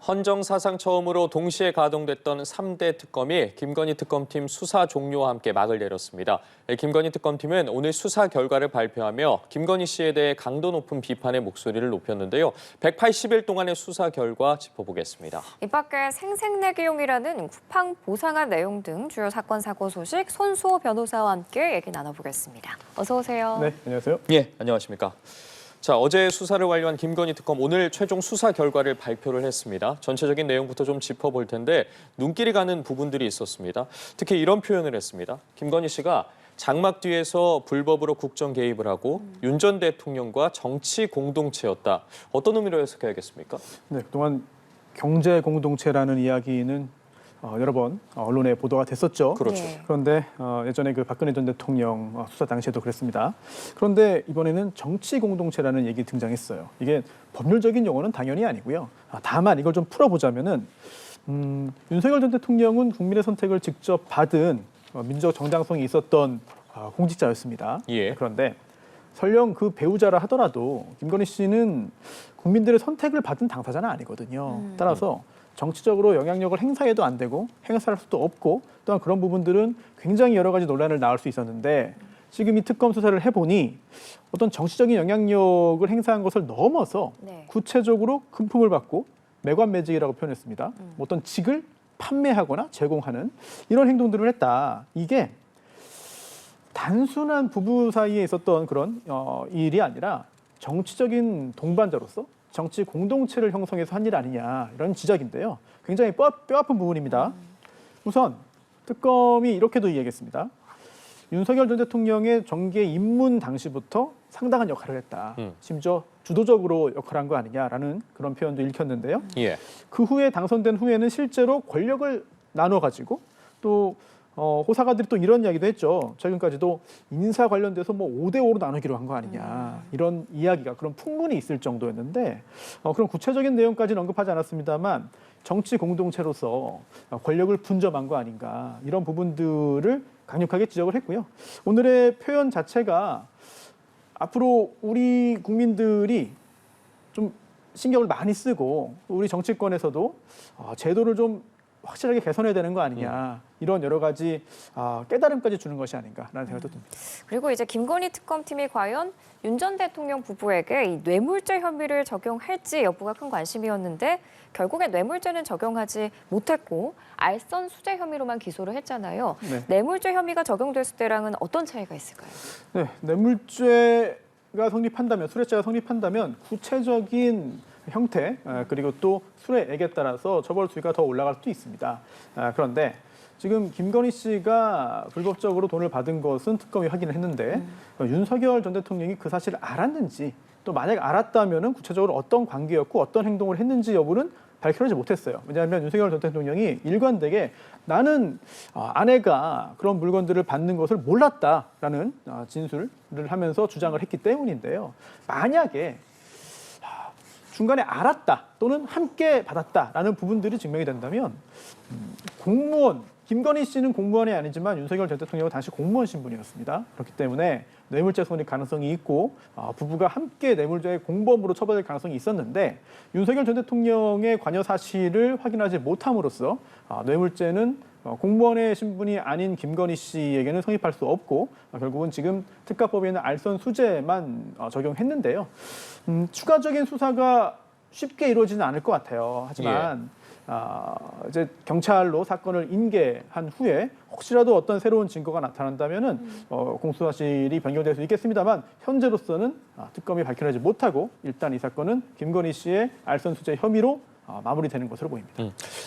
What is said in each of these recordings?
헌정 사상 처음으로 동시에 가동됐던 3대 특검이 김건희 특검팀 수사 종료와 함께 막을 내렸습니다. 김건희 특검팀은 오늘 수사 결과를 발표하며 김건희 씨에 대해 강도 높은 비판의 목소리를 높였는데요. 180일 동안의 수사 결과 짚어보겠습니다. 이 밖에 생색내기용이라는 쿠팡 보상한 내용 등 주요 사건 사고 소식 손수호 변호사와 함께 얘기 나눠보겠습니다. 어서 오세요. 네, 안녕하세요. 예, 안녕하십니까. 자, 어제 수사를 완료한 김건희 특검 오늘 최종 수사 결과를 발표를 했습니다. 전체적인 내용부터 좀 짚어볼 텐데 눈길이 가는 부분들이 있었습니다. 특히 이런 표현을 했습니다. 김건희 씨가 장막 뒤에서 불법으로 국정 개입을 하고 윤 전 대통령과 정치 공동체였다. 어떤 의미로 해석해야겠습니까? 네, 그동안 경제 공동체라는 이야기는 여러 번 언론에 보도가 됐었죠. 그렇죠. 네. 그런데 예전에 그 박근혜 전 대통령 수사 당시에도 그랬습니다. 그런데 이번에는 정치 공동체라는 얘기 등장했어요. 이게 법률적인 용어는 당연히 아니고요. 다만 이걸 좀 풀어보자면은 윤석열 전 대통령은 국민의 선택을 직접 받은 민주적 정당성이 있었던 공직자였습니다. 예. 그런데 설령 그 배우자라 하더라도 김건희 씨는 국민들의 선택을 받은 당사자는 아니거든요. 따라서 정치적으로 영향력을 행사해도 안 되고 행사할 수도 없고 또한 그런 부분들은 굉장히 여러 가지 논란을 낳을 수 있었는데 지금 이 특검 수사를 해보니 어떤 정치적인 영향력을 행사한 것을 넘어서 네. 구체적으로 금품을 받고 매관매직이라고 표현했습니다. 어떤 직을 판매하거나 제공하는 이런 행동들을 했다. 이게 단순한 부부 사이에 있었던 그런 일이 아니라 정치적인 동반자로서 정치 공동체를 형성해서 한 일 아니냐 이런 지적인데요. 굉장히 뼈아픈 부분입니다. 우선 특검이 이렇게도 이야기했습니다. 윤석열 전 대통령의 정계 입문 당시부터 상당한 역할을 했다. 심지어 주도적으로 역할한 거 아니냐라는 그런 표현도 읽혔는데요. 예. 그 후에 당선된 후에는 실제로 권력을 나눠 가지고 또 호사가들이 또 이런 이야기도 했죠. 최근까지도 인사 관련돼서 뭐 5대5로 나누기로 한 거 아니냐. 이런 이야기가 그런 풍문이 있을 정도였는데 그런 구체적인 내용까지는 언급하지 않았습니다만 정치 공동체로서 권력을 분점한 거 아닌가. 이런 부분들을 강력하게 지적을 했고요. 오늘의 표현 자체가 앞으로 우리 국민들이 좀 신경을 많이 쓰고 우리 정치권에서도 제도를 좀 확실하게 개선해야 되는 거 아니냐 이런 여러 가지 깨달음까지 주는 것이 아닌가라는 생각도 듭니다. 그리고 이제 김건희 특검팀이 과연 윤 전 대통령 부부에게 이 뇌물죄 혐의를 적용할지 여부가 큰 관심이었는데 결국에 뇌물죄는 적용하지 못했고 알선 수재 혐의로만 기소를 했잖아요. 네. 뇌물죄 혐의가 적용됐을 때랑은 어떤 차이가 있을까요? 네, 뇌물죄가 성립한다면 수뢰죄가 성립한다면 구체적인 형태 그리고 또 수뢰액에 따라서 처벌 수위가 더 올라갈 수도 있습니다. 그런데 지금 김건희 씨가 불법적으로 돈을 받은 것은 특검이 확인을 했는데 윤석열 전 대통령이 그 사실을 알았는지 또 만약 알았다면은 구체적으로 어떤 관계였고 어떤 행동을 했는지 여부는 밝혀내지 못했어요. 왜냐하면 윤석열 전 대통령이 일관되게 나는 아내가 그런 물건들을 받는 것을 몰랐다라는 진술을 하면서 주장을 했기 때문인데요. 만약에 중간에 알았다 또는 함께 받았다라는 부분들이 증명이 된다면 공무원, 김건희 씨는 공무원이 아니지만 윤석열 전 대통령은 당시 공무원 신분이었습니다. 그렇기 때문에 뇌물죄 성립 가능성이 있고 부부가 함께 뇌물죄의 공범으로 처벌될 가능성이 있었는데 윤석열 전 대통령의 관여 사실을 확인하지 못함으로써 뇌물죄는 공무원의 신분이 아닌 김건희 씨에게는 성립할 수 없고 결국은 지금 특가법에는 알선 수재만 적용했는데요. 추가적인 수사가 쉽게 이루어지는 않을 것 같아요. 하지만 이제 경찰로 사건을 인계한 후에 혹시라도 어떤 새로운 증거가 나타난다면은 공수사실이 변경될 수 있겠습니다만 현재로서는 특검이 밝혀내지 못하고 일단 이 사건은 김건희 씨의 알선 수재 혐의로 마무리되는 것으로 보입니다.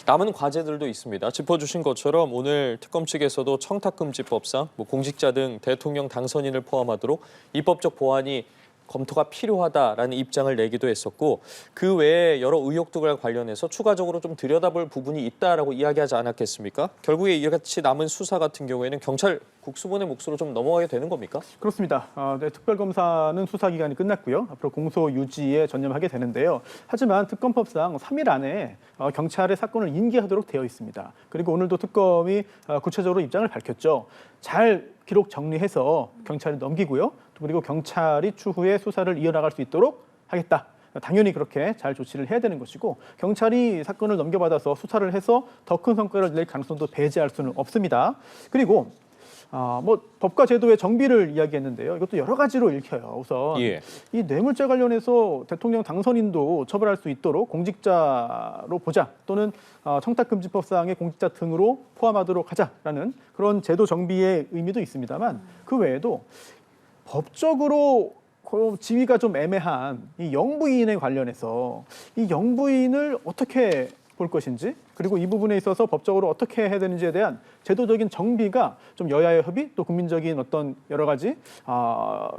남은 과제들도 있습니다. 짚어주신 것처럼 오늘 특검 측에서도 청탁금지법상 공직자 등 대통령 당선인을 포함하도록 입법적 보완이 검토가 필요하다라는 입장을 내기도 했었고 그 외에 여러 의혹들과 관련해서 추가적으로 좀 들여다볼 부분이 있다라고 이야기하지 않았겠습니까? 결국에 이같이 남은 수사 같은 경우에는 경찰 국수본의 몫으로 좀 넘어가게 되는 겁니까? 그렇습니다. 네, 특별검사는 수사 기간이 끝났고요. 앞으로 공소 유지에 전념하게 되는데요. 하지만 특검법상 3일 안에 경찰에 사건을 인계하도록 되어 있습니다. 그리고 오늘도 특검이 구체적으로 입장을 밝혔죠. 잘 기록 정리해서 경찰에 넘기고요. 그리고 경찰이 추후에 수사를 이어나갈 수 있도록 하겠다. 당연히 그렇게 잘 조치를 해야 되는 것이고 경찰이 사건을 넘겨받아서 수사를 해서 더 큰 성과를 낼 가능성도 배제할 수는 없습니다. 그리고 뭐 법과 제도의 정비를 이야기했는데요. 이것도 여러 가지로 읽혀요. 우선 예. 이 뇌물죄 관련해서 대통령 당선인도 처벌할 수 있도록 공직자로 보자 또는 청탁금지법상의 공직자 등으로 포함하도록 하자라는 그런 제도 정비의 의미도 있습니다만 그 외에도 법적으로 그 지위가 좀 애매한 이 영부인에 관련해서 이 영부인을 어떻게 볼 것인지 그리고 이 부분에 있어서 법적으로 어떻게 해야 되는지에 대한 제도적인 정비가 좀 여야의 협의 또 국민적인 어떤 여러 가지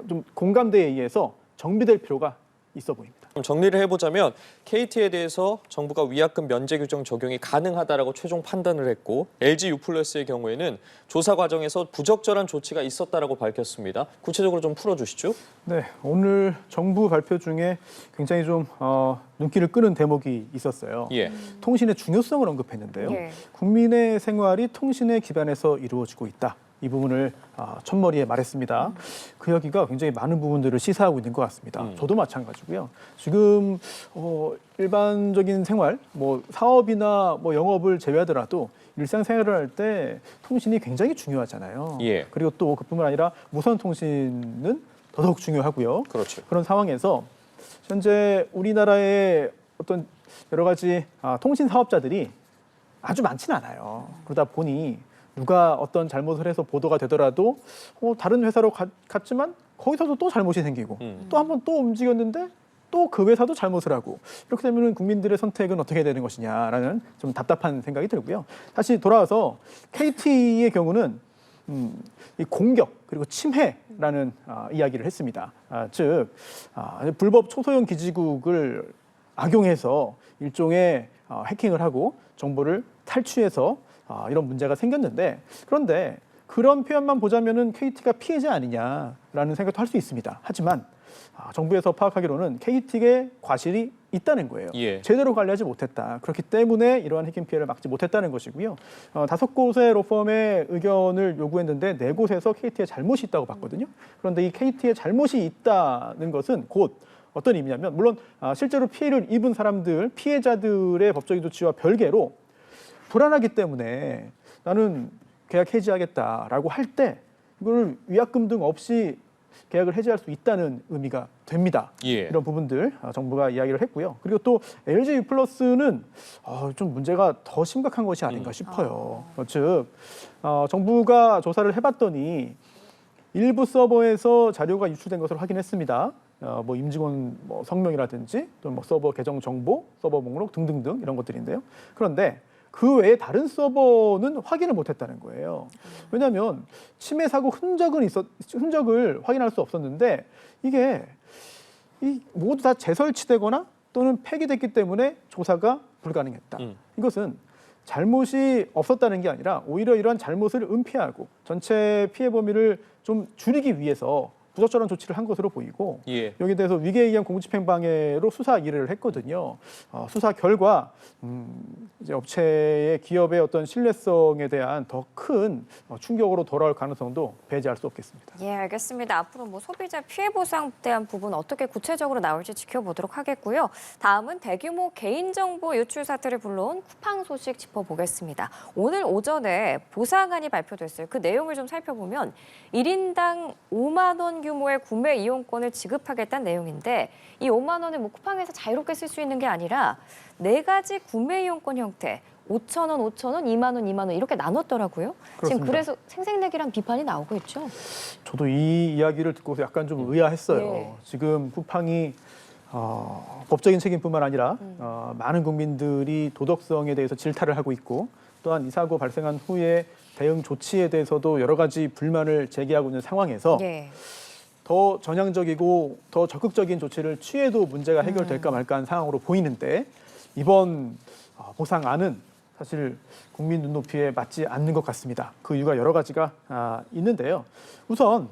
좀 공감대에 의해서 정비될 필요가 있어 보입니다. 좀 정리를 해보자면 KT에 대해서 정부가 위약금 면제 규정 적용이 가능하다라고 최종 판단을 했고 LG U+의 경우에는 조사 과정에서 부적절한 조치가 있었다라고 밝혔습니다. 구체적으로 좀 풀어주시죠. 네, 오늘 정부 발표 중에 굉장히 좀 눈길을 끄는 대목이 있었어요. 예. 통신의 중요성을 언급했는데요. 예. 국민의 생활이 통신에 기반해서 이루어지고 있다. 이 부분을 첫머리에 말했습니다. 그 이야기가 굉장히 많은 부분들을 시사하고 있는 것 같습니다. 저도 마찬가지고요. 지금 일반적인 생활, 뭐 사업이나 뭐 영업을 제외하더라도 일상생활을 할 때 통신이 굉장히 중요하잖아요. 예. 그리고 또 그뿐만 아니라 무선 통신은 더더욱 중요하고요. 그렇죠. 그런 상황에서 현재 우리나라의 어떤 여러 가지 통신 사업자들이 아주 많지는 않아요. 그러다 보니 누가 어떤 잘못을 해서 보도가 되더라도 다른 회사로 갔지만 거기서도 또 잘못이 생기고 또 한 번 또 움직였는데 또 그 회사도 잘못을 하고 이렇게 되면 국민들의 선택은 어떻게 되는 것이냐라는 좀 답답한 생각이 들고요. 다시 돌아와서 KT의 경우는 이 공격 그리고 침해라는 이야기를 했습니다. 즉 불법 초소형 기지국을 악용해서 일종의 해킹을 하고 정보를 탈취해서 이런 문제가 생겼는데 그런데 그런 표현만 보자면은 KT가 피해자 아니냐라는 생각도 할 수 있습니다. 하지만 정부에서 파악하기로는 KT의 과실이 있다는 거예요. 예. 제대로 관리하지 못했다. 그렇기 때문에 이러한 해킹 피해를 막지 못했다는 것이고요. 5곳의 로펌의 의견을 요구했는데 4곳에서 KT의 잘못이 있다고 봤거든요. 그런데 이 KT의 잘못이 있다는 것은 곧 어떤 의미냐면 물론 실제로 피해를 입은 사람들, 피해자들의 법적인 조치와 별개로 불안하기 때문에 나는 계약 해지하겠다라고 할 때 이걸 위약금 등 없이 계약을 해지할 수 있다는 의미가 됩니다. 예. 이런 부분들 정부가 이야기를 했고요. 그리고 또 LG U+는 좀 문제가 더 심각한 것이 아닌가 싶어요. 즉 정부가 조사를 해봤더니 일부 서버에서 자료가 유출된 것을 확인했습니다. 뭐 임직원 성명이라든지 또 뭐 서버 계정 정보, 서버 목록 등등등 이런 것들인데요. 그런데 그 외에 다른 서버는 확인을 못했다는 거예요. 왜냐하면 침해 사고 흔적을 확인할 수 없었는데 이게 모두 다 재설치되거나 또는 폐기됐기 때문에 조사가 불가능했다. 이것은 잘못이 없었다는 게 아니라 오히려 이러한 잘못을 은폐하고 전체 피해 범위를 좀 줄이기 위해서 부적절한 조치를 한 것으로 보이고 예. 여기에 대해서 위계에 의한 공무집행방해로 수사 일을 했거든요. 수사 결과 이제 업체의 기업의 어떤 신뢰성에 대한 더 큰 충격으로 돌아올 가능성도 배제할 수 없겠습니다. 예, 알겠습니다. 앞으로 뭐 소비자 피해 보상 대한 부분 어떻게 구체적으로 나올지 지켜보도록 하겠고요. 다음은 대규모 개인정보 유출 사태를 불러온 쿠팡 소식 짚어보겠습니다. 오늘 오전에 보상안이 발표됐어요. 그 내용을 좀 살펴보면 1인당 5만 원 규모의 구매 이용권을 지급하겠다는 내용인데 이 5만 원을 뭐 쿠팡에서 자유롭게 쓸 수 있는 게 아니라 4가지 구매 이용권 형태 5천 원, 5천 원, 2만 원, 2만 원 이렇게 나눴더라고요. 그렇습니다. 지금 그래서 생색내기란 비판이 나오고 있죠. 저도 이 이야기를 듣고서 약간 좀 의아했어요. 네. 지금 쿠팡이 법적인 책임뿐만 아니라 많은 국민들이 도덕성에 대해서 질타를 하고 있고 또한 이 사고 발생한 후에 대응 조치에 대해서도 여러 가지 불만을 제기하고 있는 상황에서 예. 더 전향적이고 더 적극적인 조치를 취해도 문제가 해결될까 말까 한 상황으로 보이는데 이번 보상안은 사실 국민 눈높이에 맞지 않는 것 같습니다. 그 이유가 여러 가지가 있는데요. 우선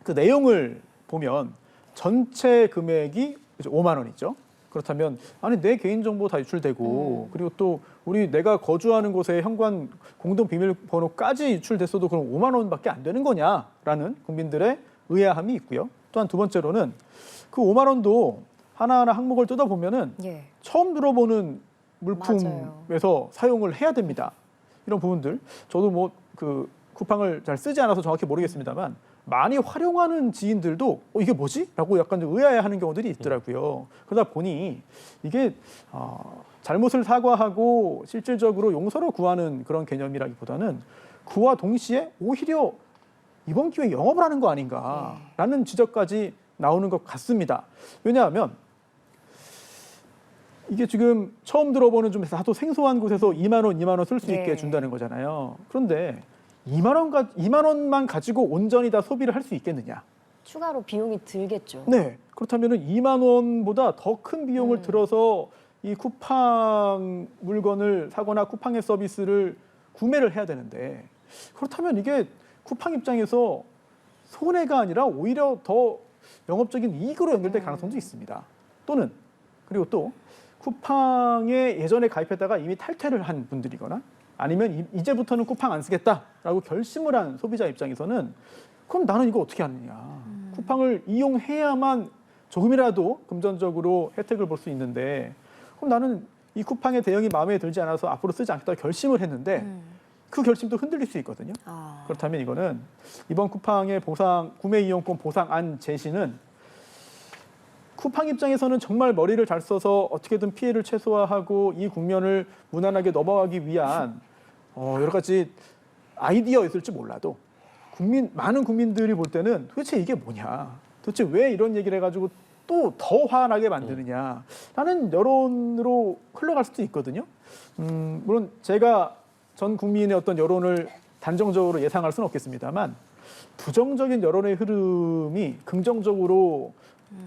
그 내용을 보면 전체 금액이 이제 5만 원이죠. 그렇다면 아니 내 개인정보 다 유출되고 그리고 또 내가 거주하는 곳에 현관 공동 비밀번호까지 유출됐어도 그럼 5만 원밖에 안 되는 거냐라는 국민들의 의아함이 있고요. 또한 두 번째로는 그 5만 원도 하나하나 항목을 뜯어보면은 예. 처음 들어보는 맞아요. 물품에서 사용을 해야 됩니다. 이런 부분들 저도 뭐 그 쿠팡을 잘 쓰지 않아서 정확히 모르겠습니다만 많이 활용하는 지인들도 이게 뭐지? 라고 약간 좀 의아해하는 경우들이 있더라고요. 그러다 보니 이게 잘못을 사과하고 실질적으로 용서를 구하는 그런 개념이라기보다는 그와 동시에 오히려 이번 기회에 영업을 하는 거 아닌가라는 지적까지 나오는 것 같습니다. 왜냐하면 이게 지금 처음 들어보는 좀 다소 생소한 곳에서 2만 원 쓸 수 있게 네. 준다는 거잖아요. 그런데 2만 원만 가지고 온전히 다 소비를 할 수 있겠느냐? 추가로 비용이 들겠죠. 네. 그렇다면은 2만 원보다 더 큰 비용을 들어서 이 쿠팡 물건을 사거나 쿠팡의 서비스를 구매를 해야 되는데 그렇다면 이게 쿠팡 입장에서 손해가 아니라 오히려 더 영업적인 이익으로 연결될 가능성도 있습니다. 또는 그리고 또 쿠팡에 예전에 가입했다가 이미 탈퇴를 한 분들이거나 아니면 이제부터는 쿠팡 안 쓰겠다라고 결심을 한 소비자 입장에서는 그럼 나는 이거 어떻게 하느냐. 쿠팡을 이용해야만 조금이라도 금전적으로 혜택을 볼 수 있는데 그럼 나는 이 쿠팡의 대응이 마음에 들지 않아서 앞으로 쓰지 않겠다고 결심을 했는데 그 결심도 흔들릴 수 있거든요. 그렇다면 이거는 이번 쿠팡의 구매 이용권 보상안 제시는 쿠팡 입장에서는 정말 머리를 잘 써서 어떻게든 피해를 최소화하고 이 국면을 무난하게 넘어가기 위한 여러 가지 아이디어였을지 몰라도 많은 국민들이 볼 때는 도대체 이게 뭐냐, 도대체 왜 이런 얘기를 해가지고 또 더 화나게 만드느냐라는 여론으로 흘러갈 수도 있거든요. 물론 제가 전 국민의 어떤 여론을 단정적으로 예상할 수는 없겠습니다만 부정적인 여론의 흐름이 긍정적으로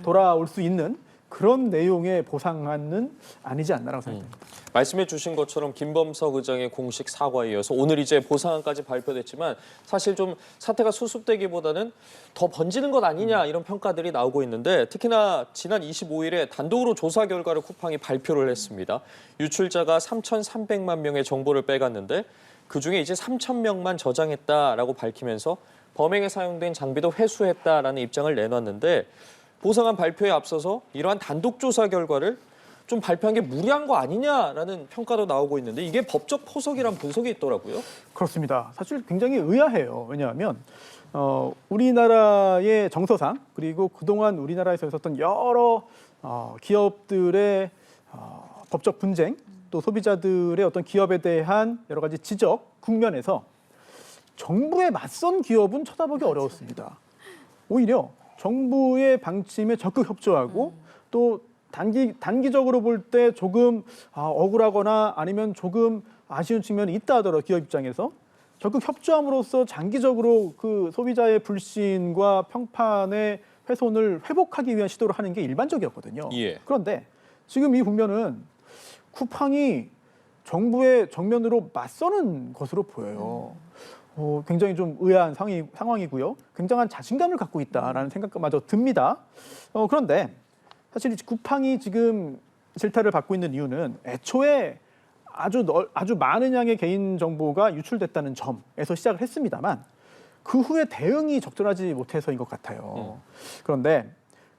돌아올 수 있는 그런 내용의 보상안은 아니지 않나라고 생각합니다. 말씀해 주신 것처럼 김범석 의장의 공식 사과에 이어서 오늘 이제 보상안까지 발표됐지만 사실 좀 사태가 수습되기보다는 더 번지는 것 아니냐 이런 평가들이 나오고 있는데 특히나 지난 25일에 단독으로 조사 결과를 쿠팡이 발표를 했습니다. 유출자가 3,300만 명의 정보를 빼갔는데 그중에 이제 3,000명만 저장했다라고 밝히면서 범행에 사용된 장비도 회수했다라는 입장을 내놨는데 보상안 발표에 앞서서 이러한 단독 조사 결과를 좀 발표한 게 무리한 거 아니냐라는 평가도 나오고 있는데 이게 법적 포석이란 분석이 있더라고요. 그렇습니다. 사실 굉장히 의아해요. 왜냐하면 우리나라의 정서상 그리고 그동안 우리나라에서 있었던 여러 기업들의 법적 분쟁 또 소비자들의 어떤 기업에 대한 여러 가지 지적 국면에서 정부에 맞선 기업은 쳐다보기 어려웠습니다. 오히려 정부의 방침에 적극 협조하고 또 단기적으로 볼 때 조금 억울하거나 아니면 조금 아쉬운 측면이 있다 하더라도 기업 입장에서 적극 협조함으로써 장기적으로 그 소비자의 불신과 평판의 훼손을 회복하기 위한 시도를 하는 게 일반적이었거든요. 예. 그런데 지금 이 국면은 쿠팡이 정부의 정면으로 맞서는 것으로 보여요. 굉장히 좀 의아한 상황이고요. 굉장한 자신감을 갖고 있다라는 생각마저 듭니다. 그런데 사실 쿠팡이 지금 질타를 받고 있는 이유는 애초에 아주 많은 양의 개인 정보가 유출됐다는 점에서 시작을 했습니다만 그 후에 대응이 적절하지 못해서인 것 같아요. 그런데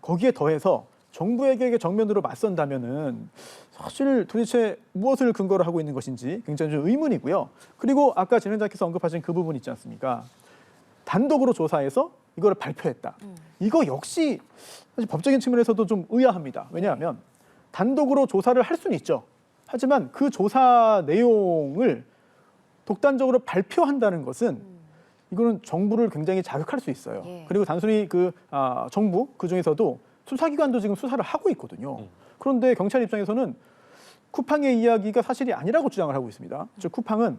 거기에 더해서 정부에게 정면으로 맞선다면은 사실 도대체 무엇을 근거로 하고 있는 것인지 굉장히 좀 의문이고요. 그리고 아까 진행자께서 언급하신 그 부분 있지 않습니까? 단독으로 조사해서 이걸 발표했다. 이거 역시 사실 법적인 측면에서도 좀 의아합니다. 왜냐하면 단독으로 조사를 할 수는 있죠. 하지만 그 조사 내용을 독단적으로 발표한다는 것은 이거는 정부를 굉장히 자극할 수 있어요. 그리고 단순히 정부 그중에서도 수사기관도 지금 수사를 하고 있거든요. 그런데 경찰 입장에서는 쿠팡의 이야기가 사실이 아니라고 주장을 하고 있습니다. 즉 쿠팡은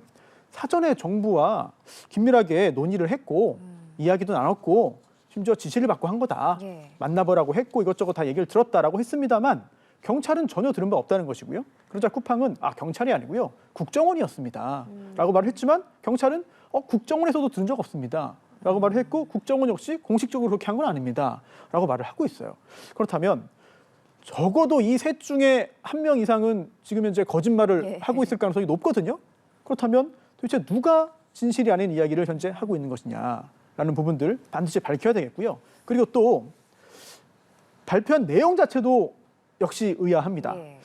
사전에 정부와 긴밀하게 논의를 했고 이야기도 나눴고 심지어 지시를 받고 한 거다. 만나보라고 했고 이것저것 다 얘기를 들었다라고 했습니다만 경찰은 전혀 들은 바 없다는 것이고요. 그러자 쿠팡은 경찰이 아니고요. 국정원이었습니다. 라고 말을 했지만 경찰은 국정원에서도 들은 적 없습니다. 라고 말을 했고 국정원 역시 공식적으로 그렇게 한 건 아닙니다. 라고 말을 하고 있어요. 그렇다면 적어도 이 셋 중에 한 명 이상은 지금 현재 거짓말을 하고 있을 가능성이 높거든요. 그렇다면 도대체 누가 진실이 아닌 이야기를 현재 하고 있는 것이냐라는 부분들 반드시 밝혀야 되겠고요. 그리고 또 발표한 내용 자체도 역시 의아합니다. 예.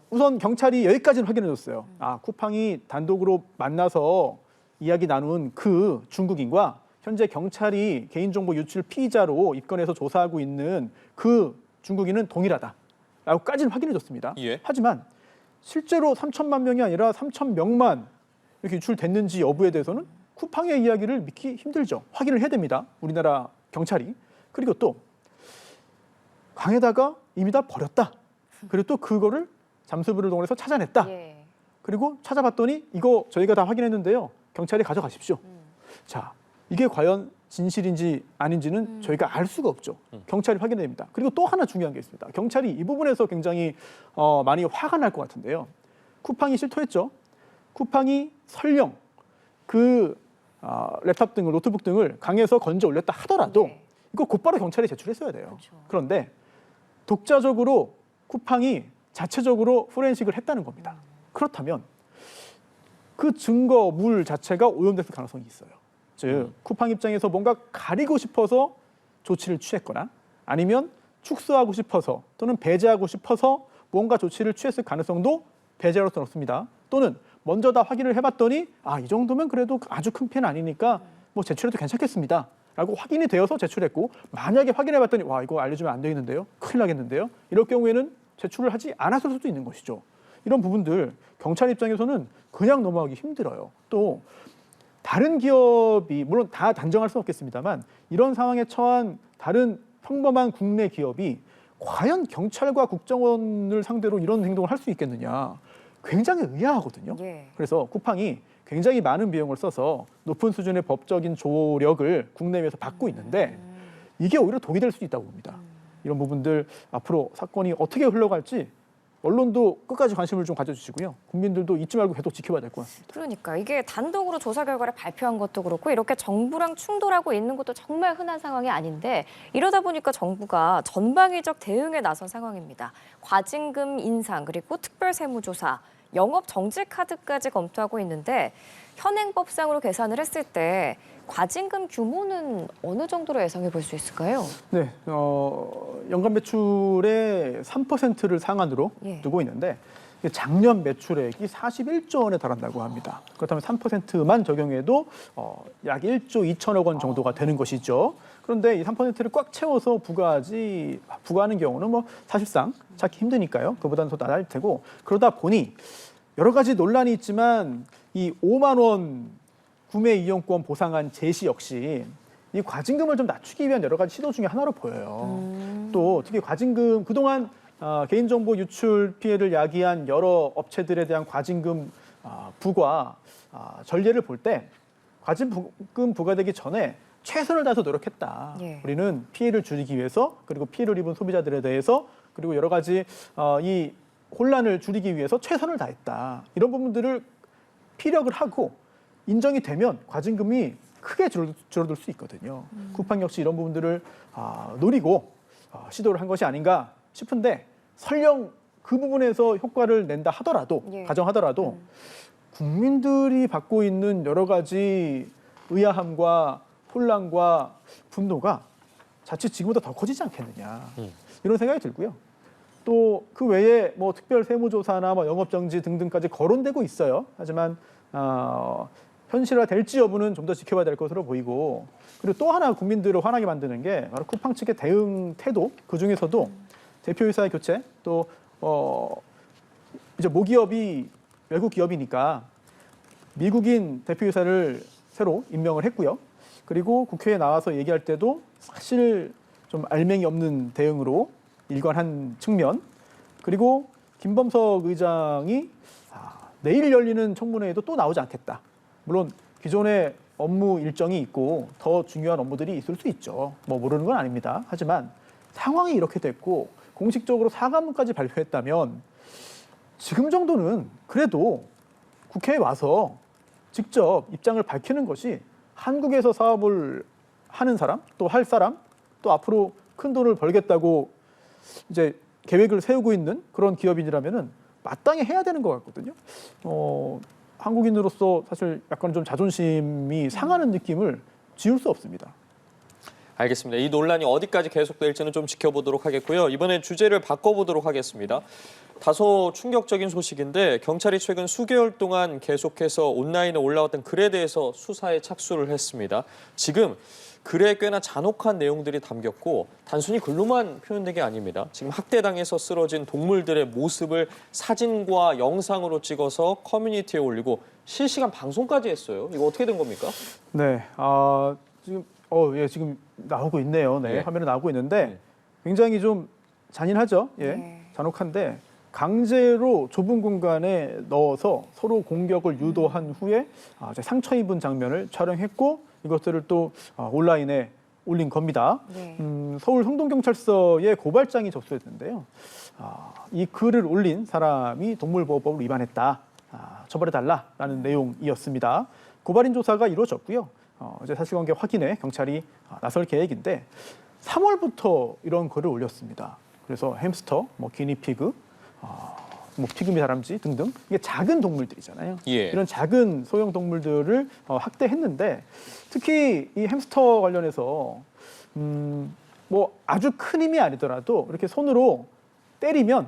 우선 경찰이 여기까지는 확인해줬어요. 쿠팡이 단독으로 만나서 이야기 나눈 그 중국인과 현재 경찰이 개인정보 유출 피의자로 입건해서 조사하고 있는 그 중국인은 동일하다라고까지는 확인해줬습니다. 예. 하지만 실제로 3천만 명이 아니라 3천 명만 이렇게 유출됐는지 여부에 대해서는 쿠팡의 이야기를 믿기 힘들죠. 확인을 해야 됩니다. 우리나라 경찰이. 그리고 또 강에다가 이미 다 버렸다. 그리고 또 그거를 잠수부를 동원해서 찾아냈다. 예. 그리고 찾아봤더니 이거 저희가 다 확인했는데요. 경찰이 가져가십시오. 자, 이게 과연 진실인지 아닌지는 저희가 알 수가 없죠. 경찰이 확인해야 됩니다. 그리고 또 하나 중요한 게 있습니다. 경찰이 이 부분에서 굉장히 많이 화가 날 것 같은데요. 쿠팡이 실토했죠. 쿠팡이 설령 그 랩탑 등을 노트북 등을 강에서 건져 올렸다 하더라도 네. 이거 곧바로 경찰에 제출했어야 돼요. 그렇죠. 그런데 독자적으로 쿠팡이 자체적으로 포렌식을 했다는 겁니다. 그렇다면 그 증거물 자체가 오염됐을 가능성이 있어요. 즉 쿠팡 입장에서 뭔가 가리고 싶어서 조치를 취했거나 아니면 축소하고 싶어서 또는 배제하고 싶어서 뭔가 조치를 취했을 가능성도 배제할 수는 없습니다. 또는 먼저 다 확인을 해봤더니 이 정도면 그래도 아주 큰 피해는 아니니까 뭐 제출해도 괜찮겠습니다. 라고 확인이 되어서 제출했고 만약에 확인해봤더니 와 이거 알려주면 안 되겠는데요. 큰일 나겠는데요. 이럴 경우에는 제출을 하지 않았을 수도 있는 것이죠. 이런 부분들 경찰 입장에서는 그냥 넘어가기 힘들어요. 또 다른 기업이 물론 다 단정할 수는 없겠습니다만 이런 상황에 처한 다른 평범한 국내 기업이 과연 경찰과 국정원을 상대로 이런 행동을 할 수 있겠느냐. 굉장히 의아하거든요. 예. 그래서 쿠팡이 굉장히 많은 비용을 써서 높은 수준의 법적인 조력을 국내외에서 받고 있는데 이게 오히려 독이 될 수 있다고 봅니다. 이런 부분들 앞으로 사건이 어떻게 흘러갈지 언론도 끝까지 관심을 좀 가져주시고요. 국민들도 잊지 말고 계속 지켜봐야 될 것 같습니다. 그러니까 이게 단독으로 조사 결과를 발표한 것도 그렇고 이렇게 정부랑 충돌하고 있는 것도 정말 흔한 상황이 아닌데 이러다 보니까 정부가 전방위적 대응에 나선 상황입니다. 과징금 인상 그리고 특별 세무조사, 영업 정지 카드까지 검토하고 있는데 현행법상으로 계산을 했을 때 과징금 규모는 어느 정도로 예상해 볼 수 있을까요? 네, 연간 매출의 3%를 상한으로 예. 두고 있는데 작년 매출액이 41조 원에 달한다고 합니다. 그렇다면 3%만 적용해도 약 1조 2천억 원 정도가 되는 것이죠. 그런데 이 3%를 꽉 채워서 부과하는 경우는 뭐 사실상 찾기 힘드니까요. 그보다는 더 나을 테고 그러다 보니 여러 가지 논란이 있지만 이 5만 원 구매 이용권 보상안 제시 역시 이 과징금을 좀 낮추기 위한 여러 가지 시도 중에 하나로 보여요. 또 특히 과징금 그동안 개인정보 유출 피해를 야기한 여러 업체들에 대한 과징금 부과 전례를 볼 때 과징금 부과되기 전에 최선을 다해서 노력했다. 예. 우리는 피해를 줄이기 위해서 그리고 피해를 입은 소비자들에 대해서 그리고 여러 가지 이 혼란을 줄이기 위해서 최선을 다했다. 이런 부분들을 피력을 하고 인정이 되면 과징금이 크게 줄어들 수 있거든요. 쿠팡 역시 이런 부분들을 노리고 시도를 한 것이 아닌가 싶은데 설령 그 부분에서 효과를 낸다 하더라도 예. 가정하더라도 국민들이 받고 있는 여러 가지 의아함과 혼란과 분노가 자칫 지금보다 더 커지지 않겠느냐 이런 생각이 들고요. 또 그 외에 뭐 특별 세무조사나 뭐 영업정지 등등까지 거론되고 있어요. 하지만 현실화될지 여부는 좀 더 지켜봐야 될 것으로 보이고 그리고 또 하나 국민들을 화나게 만드는 게 바로 쿠팡 측의 대응 태도 그 중에서도 대표이사의 교체 또 이제 모기업이 외국 기업이니까 미국인 대표이사를 새로 임명을 했고요. 그리고 국회에 나와서 얘기할 때도 사실 좀 알맹이 없는 대응으로 일관한 측면 그리고 김범석 의장이 내일 열리는 청문회에도 또 나오지 않겠다. 물론 기존의 업무 일정이 있고 더 중요한 업무들이 있을 수 있죠. 뭐 모르는 건 아닙니다. 하지만 상황이 이렇게 됐고 공식적으로 사과문까지 발표했다면 지금 정도는 그래도 국회에 와서 직접 입장을 밝히는 것이 한국에서 사업을 하는 사람, 또 할 사람, 또 앞으로 큰 돈을 벌겠다고 이제 계획을 세우고 있는 그런 기업인이라면은 마땅히 해야 되는 것 같거든요. 한국인으로서 사실 약간 좀 자존심이 상하는 느낌을 지울 수 없습니다. 알겠습니다. 이 논란이 어디까지 계속될지는 좀 지켜보도록 하겠고요. 이번에 주제를 바꿔보도록 하겠습니다. 다소 충격적인 소식인데 경찰이 최근 수개월 동안 계속해서 온라인에 올라왔던 글에 대해서 수사에 착수를 했습니다. 지금 글에 꽤나 잔혹한 내용들이 담겼고 단순히 글로만 표현된 게 아닙니다. 지금 학대당해서 쓰러진 동물들의 모습을 사진과 영상으로 찍어서 커뮤니티에 올리고 실시간 방송까지 했어요. 이거 어떻게 된 겁니까? 네, 지금 지금 나오고 있네요. 네, 예. 화면에 나오고 있는데 굉장히 좀 잔인하죠. 예, 네. 잔혹한데 강제로 좁은 공간에 넣어서 서로 공격을 유도한 후에 이제 상처 입은 장면을 촬영했고 이것들을 또 온라인에 올린 겁니다. 네. 서울 성동경찰서에 고발장이 접수됐는데요. 이 글을 올린 사람이 동물보호법을 위반했다. 처벌해달라라는 내용이었습니다. 고발인 조사가 이루어졌고요. 이제 사실관계 확인에 경찰이 나설 계획인데 3월부터 이런 글을 올렸습니다. 그래서 햄스터, 기니피그, 피그미 다람쥐 등등 이게 작은 동물들이잖아요. 예. 이런 작은 소형 동물들을 학대했는데 특히 이 햄스터 관련해서 아주 큰 힘이 아니더라도 이렇게 손으로 때리면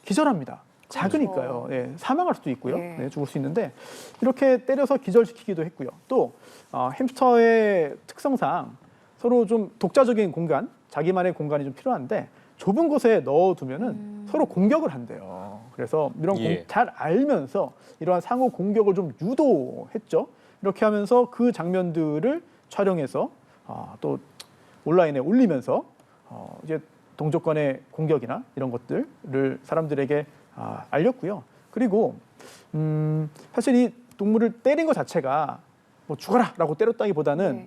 기절합니다. 작으니까요. 예, 사망할 수도 있고요. 예. 네, 죽을 수 있는데 이렇게 때려서 기절시키기도 했고요. 또 햄스터의 특성상 서로 좀 독자적인 공간, 자기만의 공간이 좀 필요한데 좁은 곳에 넣어두면은 서로 공격을 한대요. 그래서 이런 예. 잘 알면서 이러한 상호 공격을 좀 유도했죠. 이렇게 하면서 그 장면들을 촬영해서 또 온라인에 올리면서 이제 동족 간의 공격이나 이런 것들을 사람들에게 알렸고요. 그리고 사실 이 동물을 때린 것 자체가 뭐 죽어라라고 때렸다기보다는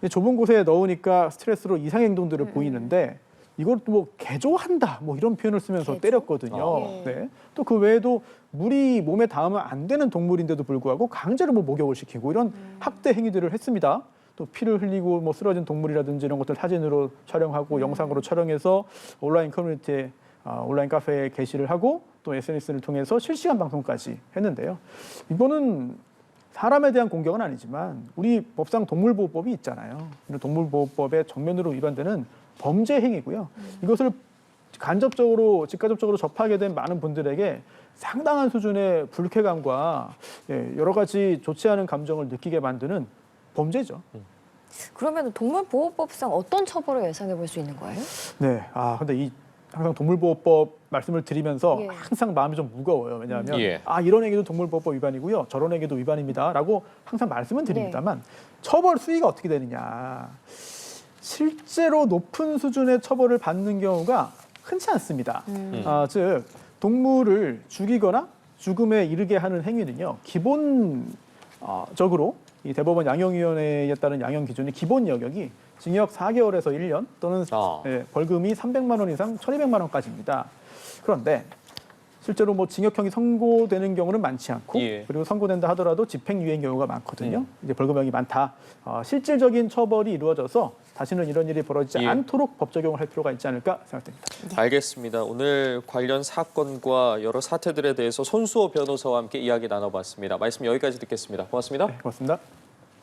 네. 좁은 곳에 넣으니까 스트레스로 이상 행동들을 보이는데 이걸 또 뭐 개조한다 뭐 이런 표현을 쓰면서 개조? 때렸거든요. 네. 또 그 외에도 물이 몸에 닿으면 안 되는 동물인데도 불구하고 강제로 뭐 목욕을 시키고 이런 학대 행위들을 했습니다. 또 피를 흘리고 뭐 쓰러진 동물이라든지 이런 것들 사진으로 촬영하고 영상으로 촬영해서 온라인 커뮤니티에 온라인 카페에 게시를 하고 또 SNS를 통해서 실시간 방송까지 했는데요. 이거는 사람에 대한 공격은 아니지만 우리 법상 동물보호법이 있잖아요. 이런 동물보호법에 정면으로 위반되는 범죄 행위고요. 이것을 간접적으로, 직간접적으로 접하게 된 많은 분들에게 상당한 수준의 불쾌감과 여러 가지 좋지 않은 감정을 느끼게 만드는 범죄죠. 그러면 동물보호법상 어떤 처벌을 예상해 볼 수 있는 거예요? 네. 근데 항상 동물보호법 말씀을 드리면서 예. 항상 마음이 좀 무거워요. 왜냐하면 예. 이런 행위도 동물보호법 위반이고요. 저런 행위도 위반입니다라고 항상 말씀은 드립니다만 처벌 수위가 어떻게 되느냐. 실제로 높은 수준의 처벌을 받는 경우가 흔치 않습니다. 즉 동물을 죽이거나 죽음에 이르게 하는 행위는요. 기본적으로 이 대법원 양형위원회에 따른 양형 기준이 기본 영역이 징역 4개월에서 1년 또는 벌금이 300만 원 이상 1,200만 원까지입니다. 그런데 실제로 뭐 징역형이 선고되는 경우는 많지 않고 예. 그리고 선고된다 하더라도 집행유예인 경우가 많거든요. 이제 벌금형이 많다. 실질적인 처벌이 이루어져서 다시는 이런 일이 벌어지지 예. 않도록 법 적용을 할 필요가 있지 않을까 생각됩니다. 알겠습니다. 오늘 관련 사건과 여러 사태들에 대해서 손수호 변호사와 함께 이야기 나눠봤습니다. 말씀 여기까지 듣겠습니다. 고맙습니다. 네, 고맙습니다.